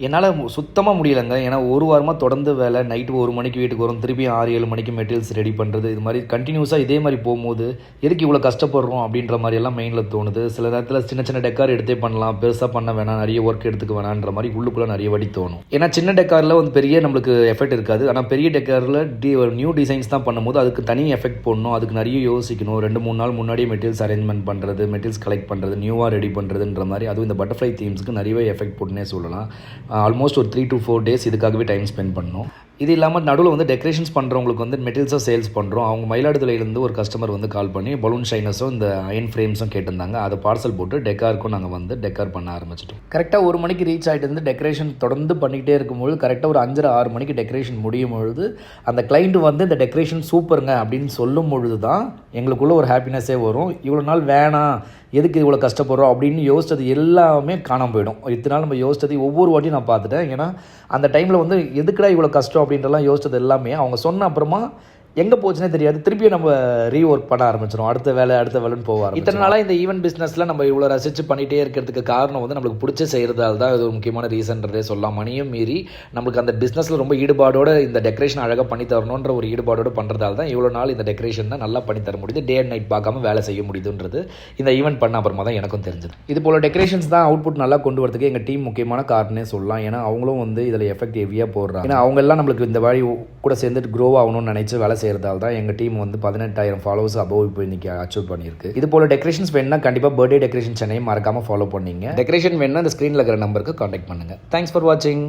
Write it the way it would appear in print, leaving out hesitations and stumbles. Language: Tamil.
என்னால் சுத்தமாக முடியலைங்க. ஏன்னா ஒரு வாரமாக தொடர்ந்து வேலை, நைட்டு 1 மணிக்கு வீட்டுக்கு வரும், திருப்பி 6-7 மணிக்கு மெட்டீரியல்ஸ் ரெடி பண்ணுறது, இது மாதிரி கண்டினியூஸாக இதே மாதிரி போகும்போது எதுக்கு இவ்வளோ கஷ்டப்படுறோம் அப்படின்ற மாதிரியெல்லாம் மைண்டில் தோணுது. சில நேரத்தில் சின்ன சின்ன டெக்கார் எடுத்தே பண்ணலாம், பெருசாக பண்ண வேணாம், நிறைய ஒர்க் எடுத்துக்க வேணான்ற மாதிரி உள்ளுக்குள்ளே நிறைய வாட்டி தோணும். ஏன்னா சின்ன டெக்காரில் வந்து பெரிய நம்மளுக்கு எஃபெக்ட் இருக்காது. ஆனால் பெரிய டெக்காரில் நியூ டிசைன்ஸ் தான் பண்ணும்போது அதுக்கு தனி எஃபெக்ட் போடணும், அதுக்கு நிறைய யோசிக்கணும். 2-3 நாள் முன்னாடியே மெட்டீரியல்ஸ் அரேஞ்ச்மெண்ட் பண்ணுறது, மெட்டீரியல்ஸ் கலெக்ட் பண்ணுறது, நியூவாக ரெடி பண்ணுறதுன்ற மாதிரி. அதுவும் இந்த பட்டர்ஃப்ளை தீம்ஸ்க்கு நிறையவே எஃபெக்ட் போட்டுனே சொல்லலாம். ஆல்மோஸ்ட் ஒரு 3 to 4 டேஸ் இதுக்காகவே டைம் ஸ்பெண்ட் பண்ணோம். இது இல்லாமல் நடுவில் வந்து டெக்கரேஷன்ஸ் பண்ணுறவங்களுக்கு வந்து மெட்டீரியல்ஸாக சேல்ஸ் பண்ணுறோம். அவங்க மயிலாடுதுறையிலேருந்து ஒரு கஸ்டமர் வந்து கால் பண்ணி பலூன் ஷைனர்ஸும் இந்த அயன் ஃப்ரேம்ஸும் கேட்டிருந்தாங்க. அதை பார்சல் போட்டு டெக்காருக்கும் நாங்கள் வந்து டெக்கார் பண்ண ஆரம்பிச்சிட்டோம். கரெக்டாக 1 மணிக்கு ரீச் ஆகிட்டு இருந்து டெக்கரேஷன் தொடர்ந்து பண்ணிக்கிட்டே இருக்கும்போது கரெக்டாக ஒரு 5:30-6 மணிக்கு டெக்கரேஷன் முடியும் பொழுது அந்த கிளைண்ட் வந்து இந்த டெக்கரேஷன் சூப்பருங்க அப்படின்னு சொல்லும் பொழுது தான் எங்களுக்குள்ள ஒரு ஹாப்பினஸ்ஸே வரும். இவ்வளோ நாள் வேணாம், எதுக்கு இவ்வளோ கஷ்டப்படுறோம் அப்படின்னு யோசித்தது எல்லாமே காணாமல் போயிடும். இத்தனை நாள் நம்ம யோசித்தது ஒவ்வொரு வாட்டியும் நான் பார்த்துட்டேன். ஏன்னா அந்த டைமில் வந்து எதுக்குடா இவ்வளோ கஷ்டம் அப்படின்றலாம் யோசித்தது எல்லாமே அவங்க சொன்ன அப்புறமா எங்கே போச்சுன்னே தெரியாது. திருப்பியும் நம்ம ரீஒர்க் பண்ண ஆரம்பிச்சிடும். அடுத்த வேலைன்னு போவார். இத்தனை நாளாக இந்த ஈவெண்ட் பிஸ்னஸில் நம்ம இவ்வளோ ரசித்து பண்ணிகிட்டே இருக்கிறதுக்கு காரணம் வந்து நம்மளுக்கு பிடிச்ச செய்கிறதால தான். இது ஒரு முக்கியமான ரீசன்றதே சொல்லலாம். மணியும் மீறி நம்மளுக்கு அந்த பிஸ்னஸில் ரொம்ப ஈடுபாடோடு இந்த டெக்கரேஷன் அழகாக பண்ணி தரணுன்ற ஒரு ஈடுபாடோடு பண்ணுறதால தான் இவ்வளோ நாள் இந்த டெக்கரேஷன் தான் நல்லா பண்ணி தர முடியுது. டே அண்ட் நைட் பார்க்காம வேலை செய்ய முடியுதுன்றது இந்த ஈவெண்ட் பண்ண அப்புறமா தான் எனக்கும் தெரிஞ்சது. இது போல் டெக்கரேஷன்ஸ் தான் அவுட்புட் நல்லா கொண்டு வரதுக்கு எங்கள் டீம் முக்கியமான காரணமே சொல்லலாம். ஏன்னா அவங்களும் வந்து இதில் எஃபெக்ட் ஹெவியாக போடுறாங்க. ஏன்னா அவங்க எல்லாம் நம்மளுக்கு இந்த வழி கூட சேர்ந்துட்டு க்ரோ ஆகணும்னு நினச்சி வேலை செய்கிறதால தான் எங்கள் டீம் வந்து 18,000 ஃபாலோவர்ஸ் அபோவ் இப்போ இன்றைக்கி அச்சீவ் பண்ணியிருக்கு. இது போல் டெக்கரேஷன்ஸ் வேணுன்னா கண்டிப்பாக பர்த்டே டெக்கரேஷன் சென்னையும் மறக்காமல் ஃபாலோ பண்ணிங்க. டெக்கரேஷன் வேணுன்னா இந்த ஸ்க்ரீனில் இருக்கிற நம்பருக்கு காண்டாக்ட் பண்ணுங்கள். தேங்க்ஸ் ஃபார் வாட்சிங்.